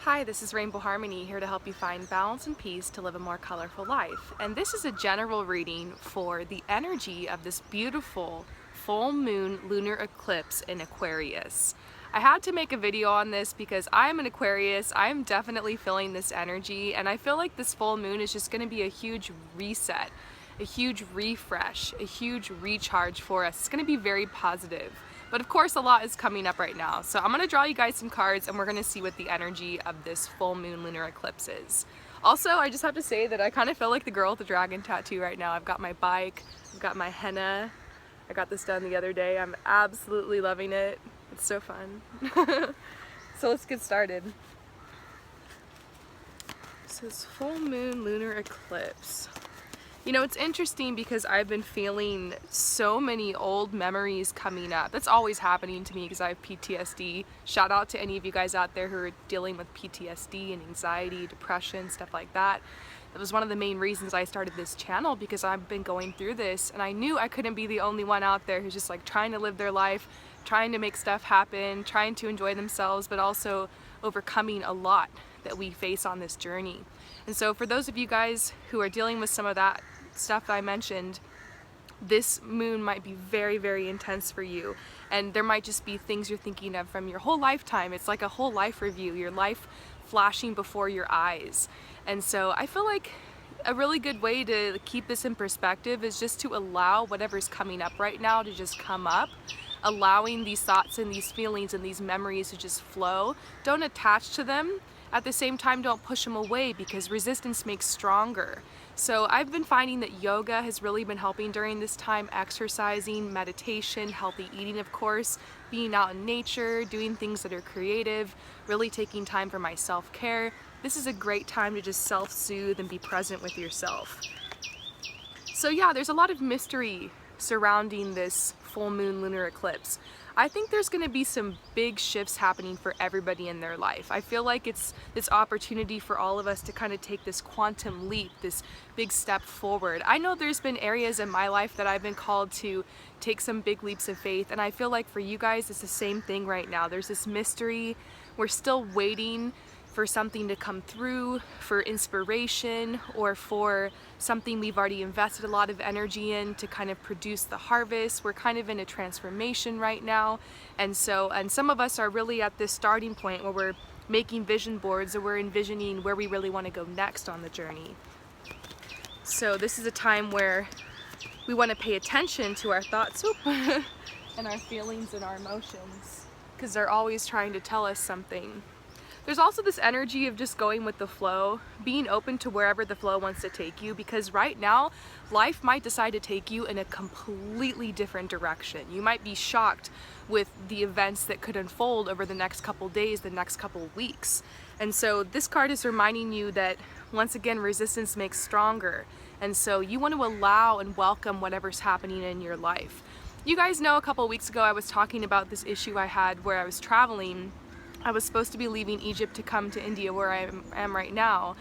Hi, this is Rainbow Harmony, here to help you find balance and peace to live a more colorful life. And this is a general reading for the energy of this beautiful full moon lunar eclipse in Aquarius. I had to make a video on this because I'm an Aquarius. I'm definitely feeling this energy, and I feel like this full moon is just going to be a huge reset, a huge refresh, a huge recharge for us. It's going to be very positive. But of course, a lot is coming up right now. So I'm going to draw you guys some cards, and we're going to see what the energy of this full moon lunar eclipse is. Also, I just have to say that I kind of feel like the girl with the dragon tattoo right now. I've got my bike, I've got my henna. I got this done the other day. I'm absolutely loving it. It's so fun. So let's get started. So this full moon lunar eclipse. You know, it's interesting because I've been feeling so many old memories coming up. That's always happening to me because I have PTSD. Shout out to any of you guys out there who are dealing with PTSD and anxiety, depression, stuff like that. That was one of the main reasons I started this channel, because I've been going through this, and I knew I couldn't be the only one out there who's just like trying to live their life, trying to make stuff happen, trying to enjoy themselves, but also overcoming a lot that we face on this journey. And so for those of you guys who are dealing with some of that stuff I mentioned, this moon might be very, very intense for you, and there might just be things you're thinking of from your whole lifetime. It's like a whole life review, your life flashing before your eyes. And so I feel like a really good way to keep this in perspective is just to allow whatever's coming up right now to just come up, allowing these thoughts and these feelings and these memories to just flow. Don't attach to them. At the same time, don't push them away, because resistance makes stronger. So I've been finding that yoga has really been helping during this time, exercising, meditation, healthy eating, of course, being out in nature, doing things that are creative, really taking time for my self-care. This is a great time to just self-soothe and be present with yourself. So yeah, there's a lot of mystery surrounding this full moon lunar eclipse. I think there's going to be some big shifts happening for everybody in their life. I feel like it's this opportunity for all of us to kind of take this quantum leap, this big step forward. I know there's been areas in my life that I've been called to take some big leaps of faith, and I feel like for you guys it's the same thing right now. There's this mystery. We're still waiting for something to come through, for inspiration, or for something we've already invested a lot of energy in to kind of produce the harvest. We're kind of in a transformation right now, and some of us are really at this starting point where we're making vision boards, or we're envisioning where we really want to go next on the journey. So this is a time where we want to pay attention to our thoughts and our feelings and our emotions, because they're always trying to tell us something. There's also this energy of just going with the flow, being open to wherever the flow wants to take you, because right now, life might decide to take you in a completely different direction. You might be shocked with the events that could unfold over the next couple days, the next couple weeks. And so this card is reminding you that, once again, resistance makes stronger. And so you want to allow and welcome whatever's happening in your life. You guys know a couple weeks ago I was talking about this issue I had where I was traveling. I was supposed to be leaving Egypt to come to India, where I am right now,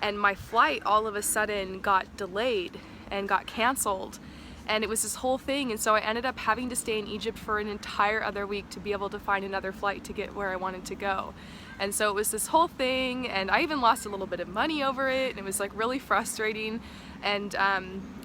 and my flight all of a sudden got delayed and got canceled, and it was this whole thing. And so I ended up having to stay in Egypt for an entire other week to be able to find another flight to get where I wanted to go. And so it was this whole thing, and I even lost a little bit of money over it, and it was like really frustrating. And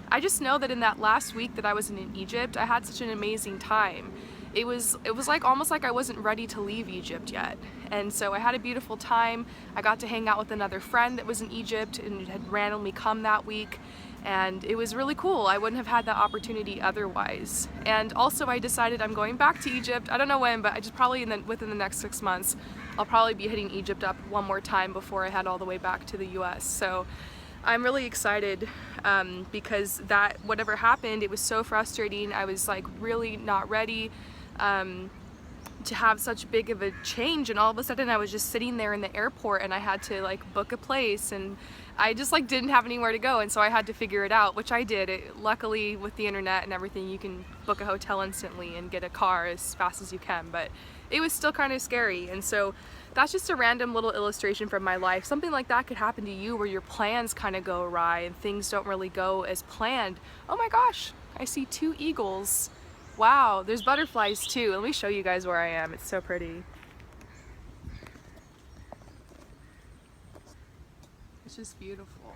I just know that in that last week that I was in Egypt, I had such an amazing time. It was like almost like I wasn't ready to leave Egypt yet. And so I had a beautiful time. I got to hang out with another friend that was in Egypt and had randomly come that week. And it was really cool. I wouldn't have had that opportunity otherwise. And also I decided I'm going back to Egypt. I don't know when, but I just probably within the next 6 months, I'll probably be hitting Egypt up one more time before I head all the way back to the US. So I'm really excited because that whatever happened, it was so frustrating. I was like really not ready to have such big of a change, and all of a sudden I was just sitting there in the airport and I had to like book a place, and I just like didn't have anywhere to go, and so I had to figure it out, which I did. Luckily with the internet and everything, you can book a hotel instantly and get a car as fast as you can, but it was still kind of scary. And so that's just a random little illustration from my life. Something like that could happen to you, where your plans kind of go awry and things don't really go as planned. Oh my gosh, I see 2 eagles. Wow, there's butterflies too. Let me show you guys where I am. It's so pretty. It's just beautiful.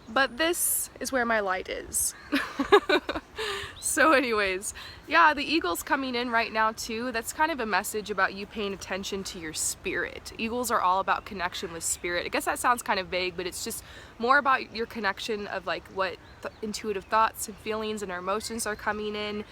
But this is where my light is. So anyways, yeah, the eagle's coming in right now too. That's kind of a message about you paying attention to your spirit. Eagles are all about connection with spirit. I guess that sounds kind of vague, but it's just more about your connection of like what intuitive thoughts and feelings and our emotions are coming in,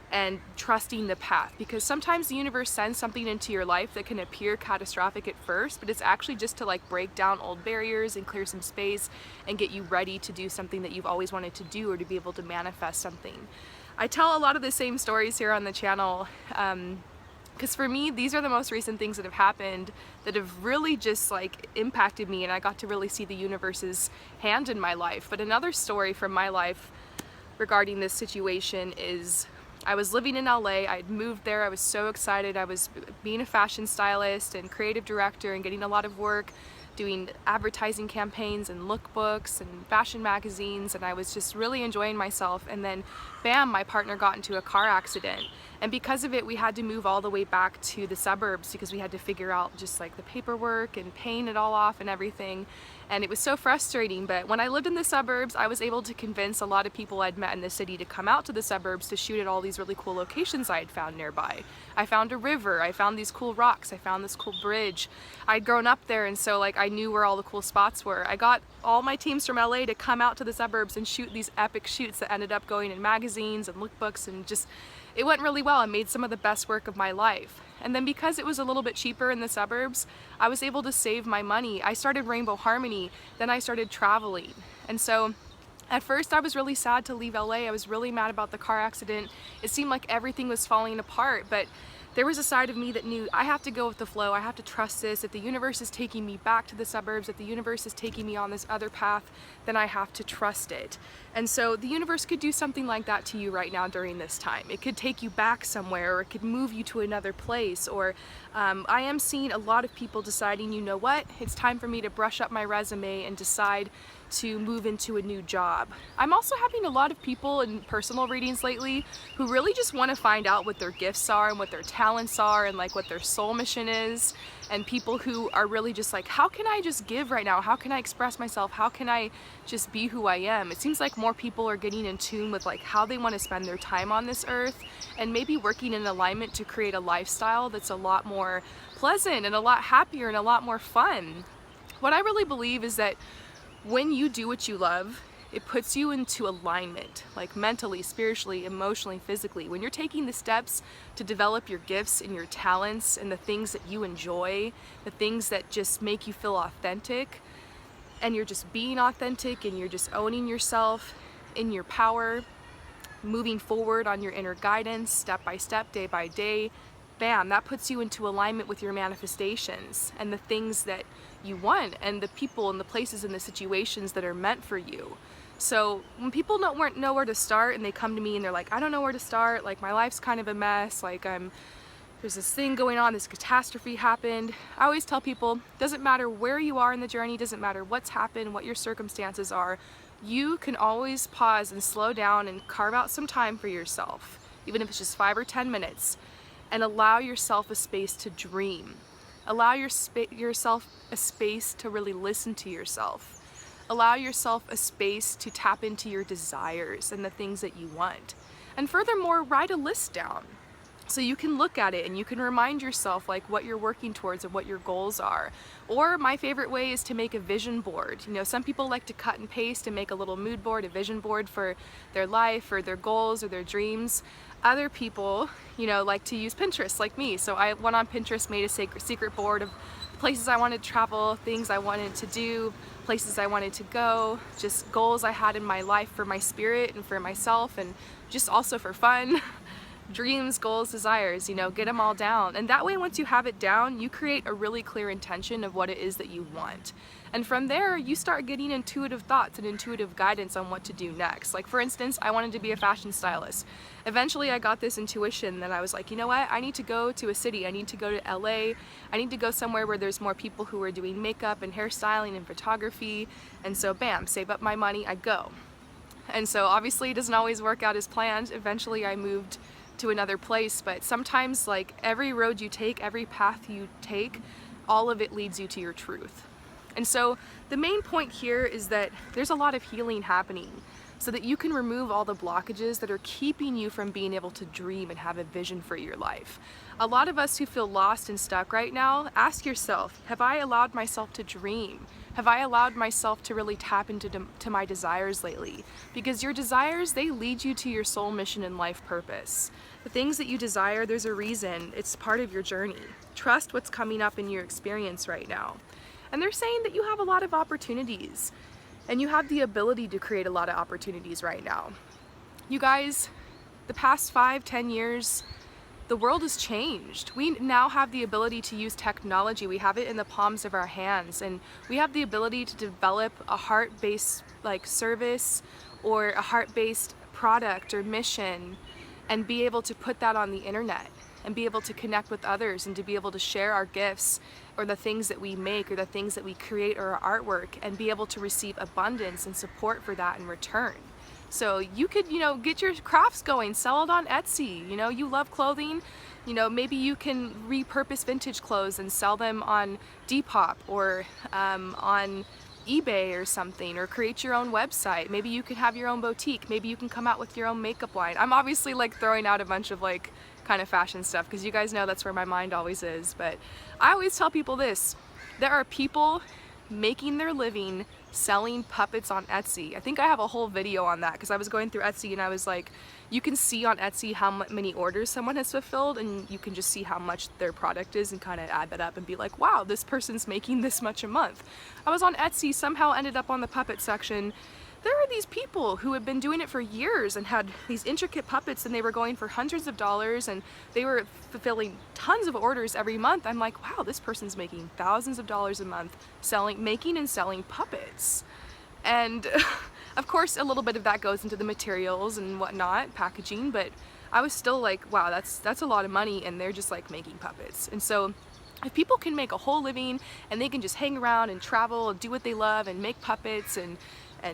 and trusting the path, because sometimes the universe sends something into your life that can appear catastrophic at first, but it's actually just to like break down old barriers and clear some space and get you ready to do something that you've always wanted to do, or to be able to manifest something. I tell a lot of the same stories here on the channel because for me, these are the most recent things that have happened that have really just like impacted me, and I got to really see the universe's hand in my life. But another story from my life regarding this situation is I was living in LA. I'd moved there. I was so excited. I was being a fashion stylist and creative director and getting a lot of work doing advertising campaigns and lookbooks and fashion magazines, and I was just really enjoying myself. And then bam, my partner got into a car accident, and because of it we had to move all the way back to the suburbs because we had to figure out just like the paperwork and paying it all off and everything. And it was so frustrating, but when I lived in the suburbs, I was able to convince a lot of people I'd met in the city to come out to the suburbs to shoot at all these really cool locations I had found nearby. I found a river, I found these cool rocks, I found this cool bridge. I'd grown up there, and so like I knew where all the cool spots were. I got all my teams from LA to come out to the suburbs and shoot these epic shoots that ended up going in magazines and lookbooks, and just, it went really well. I made some of the best work of my life. And then because it was a little bit cheaper in the suburbs, I was able to save my money. I started Rainbow Harmony, then I started traveling. And so at first I was really sad to leave LA. I was really mad about the car accident. It seemed like everything was falling apart, but there was a side of me that knew I have to go with the flow. I have to trust this. If the universe is taking me back to the suburbs, if the universe is taking me on this other path, then I have to trust it. And so the universe could do something like that to you right now during this time. It could take you back somewhere, or it could move you to another place, or I am seeing a lot of people deciding, you know what, it's time for me to brush up my resume and decide to move into a new job. I'm also having a lot of people in personal readings lately who really just want to find out what their gifts are and what their talents are and like what their soul mission is, and people who are really just like, how can I just give right now? How can I express myself? How can I just be who I am? It seems like more people are getting in tune with like how they want to spend their time on this earth, and maybe working in alignment to create a lifestyle that's a lot more pleasant and a lot happier and a lot more fun. What I really believe is that when you do what you love, it puts you into alignment, like mentally, spiritually, emotionally, physically. When you're taking the steps to develop your gifts and your talents and the things that you enjoy, the things that just make you feel authentic, and you're just being authentic and you're just owning yourself in your power, moving forward on your inner guidance, step by step, day by day, bam, that puts you into alignment with your manifestations and the things that you want, and the people and the places and the situations that are meant for you. So when people don't know where to start, and they come to me and they're like, I don't know where to start, like my life's kind of a mess, like there's this thing going on, this catastrophe happened. I always tell people, doesn't matter where you are in the journey, doesn't matter what's happened, what your circumstances are, you can always pause and slow down and carve out some time for yourself, even if it's just 5 or 10 minutes, and allow yourself a space to dream. Allow yourself a space to really listen to yourself. Allow yourself a space to tap into your desires and the things that you want. And furthermore, write a list down so you can look at it and you can remind yourself like what you're working towards and what your goals are. Or my favorite way is to make a vision board. You know, some people like to cut and paste and make a little mood board, a vision board for their life or their goals or their dreams. Other people, you know, like to use Pinterest like me. So I went on Pinterest, made a secret board of places I wanted to travel, things I wanted to do, places I wanted to go, just goals I had in my life for my spirit and for myself, and just also for fun. Dreams, goals, desires, you know, get them all down. And that way, once you have it down, you create a really clear intention of what it is that you want. And from there, you start getting intuitive thoughts and intuitive guidance on what to do next. Like for instance, I wanted to be a fashion stylist. Eventually I got this intuition that I was like, you know what, I need to go to a city, I need to go to LA, I need to go somewhere where there's more people who are doing makeup and hairstyling and photography. And so bam, save up my money, I go. And so obviously it doesn't always work out as planned. Eventually I moved to another place, but sometimes like every road you take, every path you take, all of it leads you to your truth. And so the main point here is that there's a lot of healing happening so that you can remove all the blockages that are keeping you from being able to dream and have a vision for your life. A lot of us who feel lost and stuck right now, ask yourself, have I allowed myself to dream? Have I allowed myself to really tap into my desires lately? Because your desires, they lead you to your soul mission and life purpose. The things that you desire, there's a reason. It's part of your journey. Trust what's coming up in your experience right now. And they're saying that you have a lot of opportunities and you have the ability to create a lot of opportunities right now. You guys, the past 5-10 years, the world has changed. We now have the ability to use technology. We have it in the palms of our hands, and we have the ability to develop a heart-based like service or a heart-based product or mission and be able to put that on the internet and be able to connect with others and to be able to share our gifts or the things that we make or the things that we create or our artwork and be able to receive abundance and support for that in return. So you could, get your crafts going, sell it on Etsy. You love clothing, maybe you can repurpose vintage clothes and sell them on Depop or on eBay or something, or create your own website. Maybe you could have your own boutique. Maybe you can come out with your own makeup line. I'm obviously like throwing out a bunch of like kind of fashion stuff because you guys know that's where my mind always is. But I always tell people this, there are people making their living selling puppets on Etsy. I think I have a whole video on that because I was going through Etsy and I was like, you can see on Etsy how many orders someone has fulfilled, and you can just see how much their product is and kind of add that up and be like, wow, this person's making this much a month. I was on Etsy, somehow ended up on the puppet section. There are these people who have been doing it for years and had these intricate puppets, and they were going for hundreds of dollars and they were fulfilling tons of orders every month. I'm like, wow, this person's making thousands of dollars a month making and selling puppets. And of course a little bit of that goes into the materials and whatnot, packaging, but I was still like, wow, that's a lot of money, and they're just like making puppets. And so if people can make a whole living and they can just hang around and travel and do what they love and make puppets and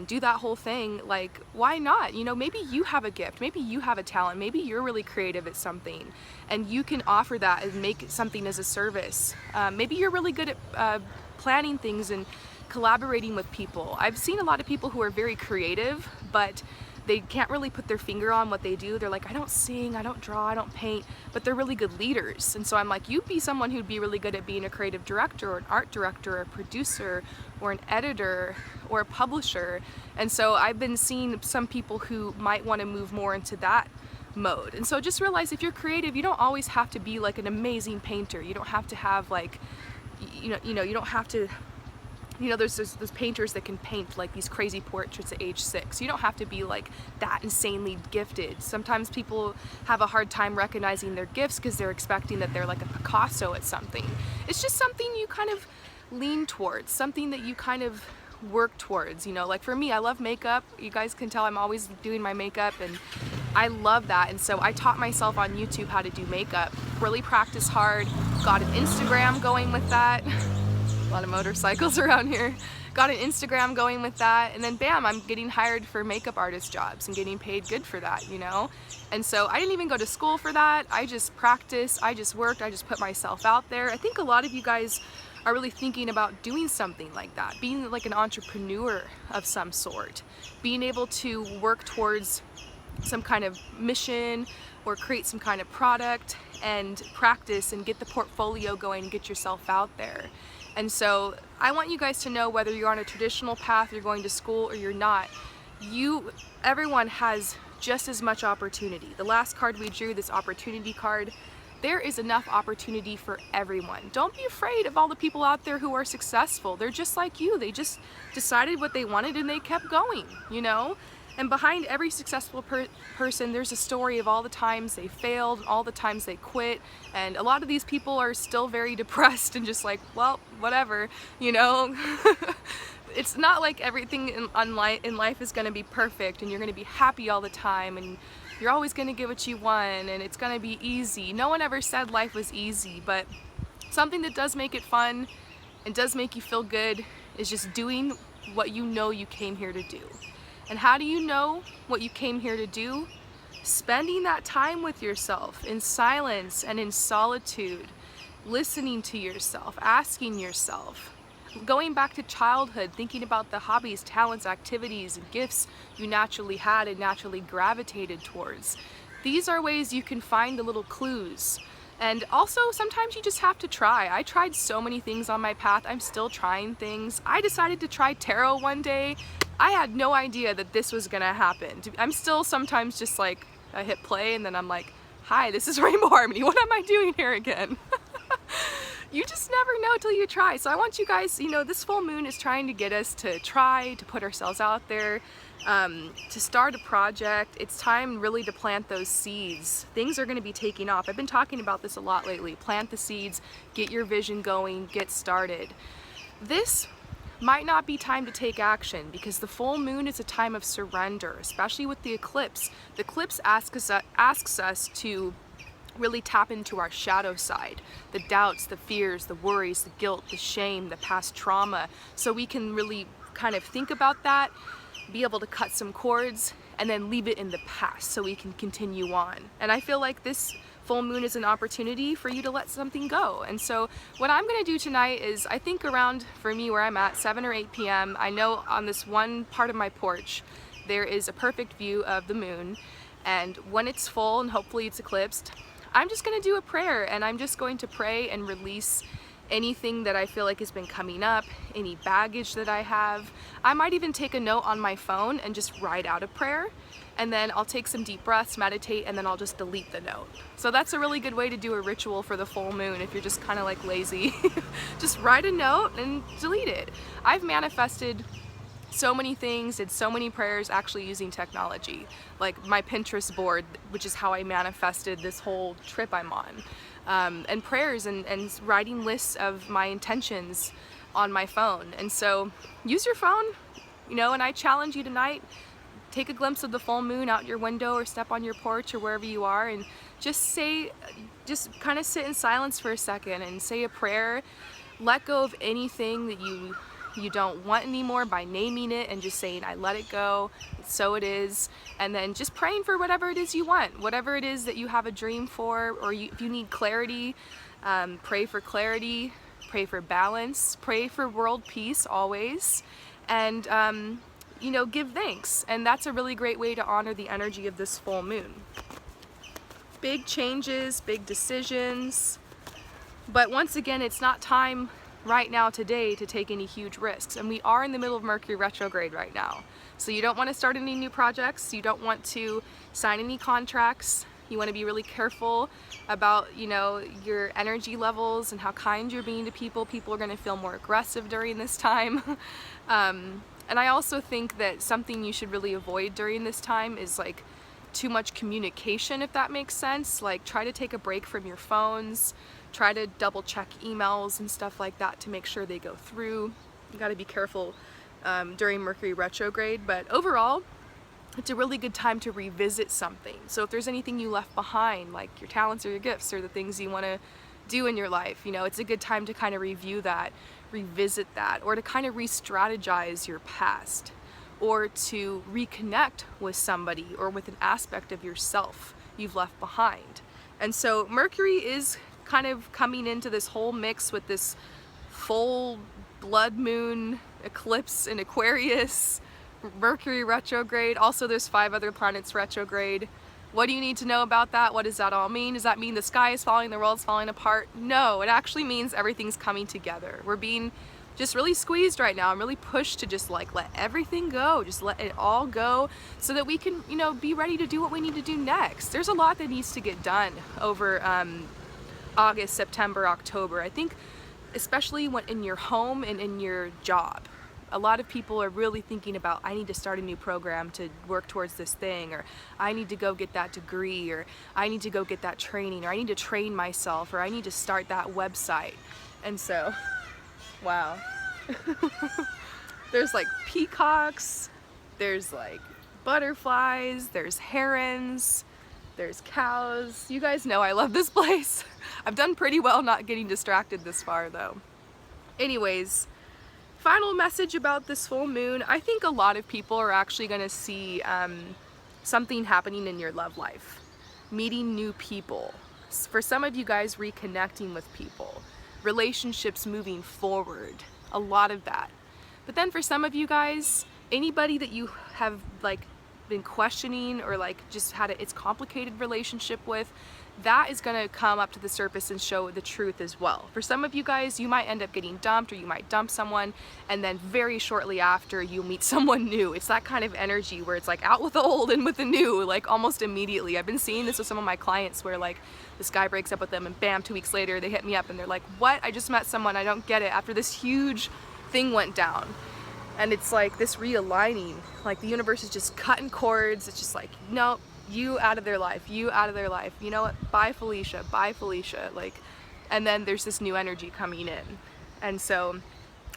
do that whole thing, like, why not? Maybe you have a gift, maybe you have a talent, maybe you're really creative at something and you can offer that and make something as a service. Maybe you're really good at planning things and collaborating with people. I've seen a lot of people who are very creative, but they can't really put their finger on what they do. They're like, I don't sing, I don't draw, I don't paint, but they're really good leaders. And so I'm like, you'd be someone who'd be really good at being a creative director or an art director or a producer or an editor or a publisher. And so I've been seeing some people who might want to move more into that mode. And so just realize, if you're creative, you don't always have to be like an amazing painter. You don't have to have like, you don't have to, there's those painters that can paint like these crazy portraits at age 6. You don't have to be like that insanely gifted. Sometimes people have a hard time recognizing their gifts because they're expecting that they're like a Picasso at something. It's just something you kind of lean towards, something that you kind of work towards. Like for me, I love makeup. You guys can tell I'm always doing my makeup, and I love that. And so I taught myself on YouTube how to do makeup, really practice hard, got an Instagram going with that. A lot of motorcycles around here. Got an Instagram going with that, and then bam, I'm getting hired for makeup artist jobs and getting paid good for that, And so I didn't even go to school for that. I just practiced, I just worked, I just put myself out there. I think a lot of you guys are really thinking about doing something like that, being like an entrepreneur of some sort, being able to work towards some kind of mission or create some kind of product and practice and get the portfolio going and get yourself out there. And so I want you guys to know, whether you're on a traditional path, you're going to school, or you're not, everyone has just as much opportunity. The last card we drew, this opportunity card, there is enough opportunity for everyone. Don't be afraid of all the people out there who are successful. They're just like you. They just decided what they wanted and they kept going, And behind every successful person, there's a story of all the times they failed, all the times they quit, and a lot of these people are still very depressed and just like, well, whatever, It's not like everything in life is going to be perfect and you're going to be happy all the time and you're always going to get what you want and it's going to be easy. No one ever said life was easy, but something that does make it fun and does make you feel good is just doing what you came here to do. And how do you know what you came here to do? Spending that time with yourself in silence and in solitude, listening to yourself, asking yourself, going back to childhood, thinking about the hobbies, talents, activities, and gifts you naturally had and naturally gravitated towards. These are ways you can find the little clues. And also, sometimes you just have to try. I tried so many things on my path. I'm still trying things. I decided to try tarot one day. I had no idea that this was gonna happen. I'm still sometimes just like, I hit play and then I'm like, hi, this is Rainbow Harmony. What am I doing here again? You just never know till you try. So I want you guys, you know, this full moon is trying to get us to try, to put ourselves out there, to start a project. It's time really to plant those seeds. Things are going to be taking off. I've been talking about this a lot lately. Plant the seeds, get your vision going, get started. This might not be time to take action because the full moon is a time of surrender, especially with the eclipse. The eclipse asks us to really tap into our shadow side, the doubts, the fears, the worries, the guilt, the shame, the past trauma, so we can really kind of think about that, be able to cut some cords, and then leave it in the past so we can continue on. And I feel like this full moon is an opportunity for you to let something go. And so what I'm going to do tonight is, I think around, for me where I'm at, 7 or 8 p.m., I know on this one part of my porch there is a perfect view of the moon, and when it's full and hopefully it's eclipsed, I'm just going to do a prayer, and I'm just going to pray and release anything that I feel like has been coming up, any baggage that I have. I might even take a note on my phone and just write out a prayer, and then I'll take some deep breaths, meditate, and then I'll just delete the note. So that's a really good way to do a ritual for the full moon if you're just kind of like lazy. Just write a note and delete it. I've manifested so many things, did so many prayers actually using technology, like my Pinterest board, which is how I manifested this whole trip I'm on, and prayers and writing lists of my intentions on my phone. And so use your phone, you know, and I challenge you tonight, take a glimpse of the full moon out your window or step on your porch or wherever you are and just kind of sit in silence for a second and say a prayer. Let go of anything that you don't want anymore by naming it and just saying, I let it go, so it is, and then just praying for whatever it is you want, whatever it is that you have a dream for, or if you need clarity, pray for clarity, pray for balance, pray for world peace always, and you know, give thanks. And that's a really great way to honor the energy of this full moon. Big changes, big decisions, but once again, it's not time right now today to take any huge risks, and we are in the middle of Mercury Retrograde right now, so you don't want to start any new projects, you don't want to sign any contracts, you want to be really careful about, you know, your energy levels and how kind you're being to people. People are going to feel more aggressive during this time. And I also think that something you should really avoid during this time is like too much communication, if that makes sense. Like, try to take a break from your phones, try to double check emails and stuff like that to make sure they go through. You got to be careful during Mercury retrograde, but overall it's a really good time to revisit something. So if there's anything you left behind, like your talents or your gifts or the things you want to do in your life, you know, it's a good time to kind of review that, revisit that, or to kind of re-strategize your past, or to reconnect with somebody or with an aspect of yourself you've left behind. And so Mercury is kind of coming into this whole mix with this full blood moon eclipse in Aquarius, Mercury retrograde. Also, there's 5 other planets retrograde. What do you need to know about that? What does that all mean? Does that mean the sky is falling, the world's falling apart? No, it actually means everything's coming together. We're being just really squeezed right now. I'm really pushed to just like let everything go, just let it all go, so that we can, you know, be ready to do what we need to do next. There's a lot that needs to get done over August, September, October. I think especially when in your home and in your job. A lot of people are really thinking about, I need to start a new program to work towards this thing, or I need to go get that degree, or I need to go get that training, or I need to train myself, or I need to start that website. And so, wow. There's like peacocks, there's like butterflies, there's herons, there's cows. You guys know I love this place. I've done pretty well not getting distracted this far though. Anyways, Final message about this full moon. I think a lot of people are actually going to see something happening in your love life. Meeting new people. For some of you guys, reconnecting with people. Relationships moving forward. A lot of that. But then for some of you guys, anybody that you have like been questioning or like just had it's complicated relationship with, that is going to come up to the surface and show the truth as well. For some of you guys, you might end up getting dumped, or you might dump someone, and then very shortly after you meet someone new. It's that kind of energy where it's like out with the old and with the new, like almost immediately. I've been seeing this with some of my clients where like this guy breaks up with them and bam, 2 weeks later they hit me up and they're like, what? I just met someone, I don't get it, after this huge thing went down. And it's like this realigning, like the universe is just cutting cords. It's just like, nope, you out of their life, you out of their life. You know what? Bye Felicia, bye Felicia. Like, and then there's this new energy coming in. And so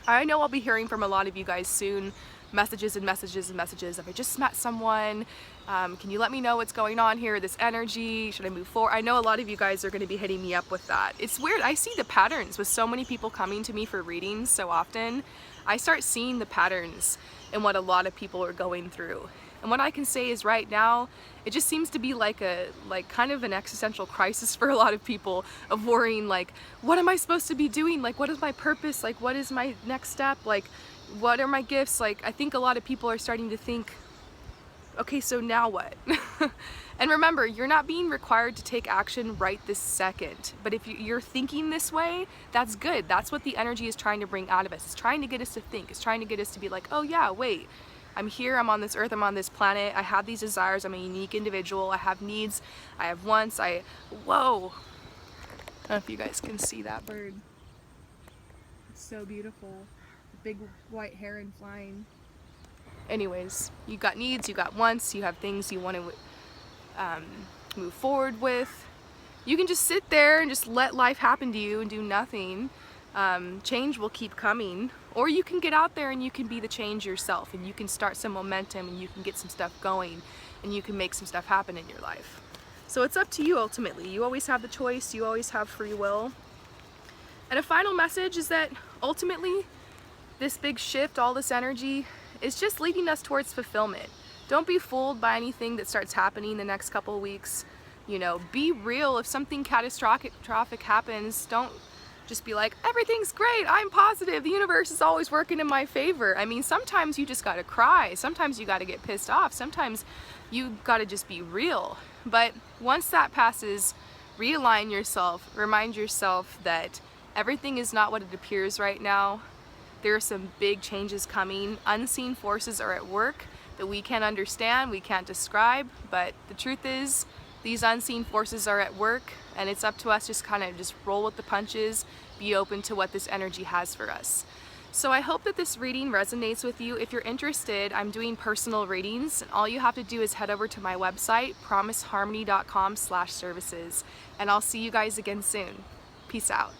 I know I'll be hearing from a lot of you guys soon, messages and messages and messages of I just met someone, can you let me know what's going on here, this energy, should I move forward? I know a lot of you guys are going to be hitting me up with that. It's weird, I see the patterns with so many people coming to me for readings so often. I start seeing the patterns in what a lot of people are going through. And what I can say is right now, it just seems to be like kind of an existential crisis for a lot of people of worrying like, what am I supposed to be doing? Like, what is my purpose? Like, what is my next step? Like, what are my gifts? Like, I think a lot of people are starting to think, okay, so now what? And remember, you're not being required to take action right this second. But if you're thinking this way, that's good. That's what the energy is trying to bring out of us. It's trying to get us to think. It's trying to get us to be like, oh yeah, wait. I'm here, I'm on this earth, I'm on this planet, I have these desires, I'm a unique individual, I have needs, I have wants, whoa! I don't know if you guys can see that bird. It's so beautiful. Big white heron flying. Anyways, you got needs, you got wants, you have things you want to move forward with. You can just sit there and just let life happen to you and do nothing. Change will keep coming. Or you can get out there and you can be the change yourself, and you can start some momentum and you can get some stuff going and you can make some stuff happen in your life. So it's up to you ultimately. You always have the choice, you always have free will. And a final message is that ultimately this big shift, all this energy, is just leading us towards fulfillment. Don't be fooled by anything that starts happening the next couple of weeks. You know, be real. If something catastrophic happens, don't just be like, everything's great, I'm positive, the universe is always working in my favor. I mean, sometimes you just gotta cry, sometimes you gotta get pissed off, sometimes you gotta just be real. But once that passes, realign yourself, remind yourself that everything is not what it appears right now. There are some big changes coming. Unseen forces are at work that we can't understand, we can't describe, but the truth is, these unseen forces are at work, and it's up to us just kind of just roll with the punches, be open to what this energy has for us. So I hope that this reading resonates with you. If you're interested, I'm doing personal readings, and all you have to do is head over to my website, promiseharmony.com/services, and I'll see you guys again soon. Peace out.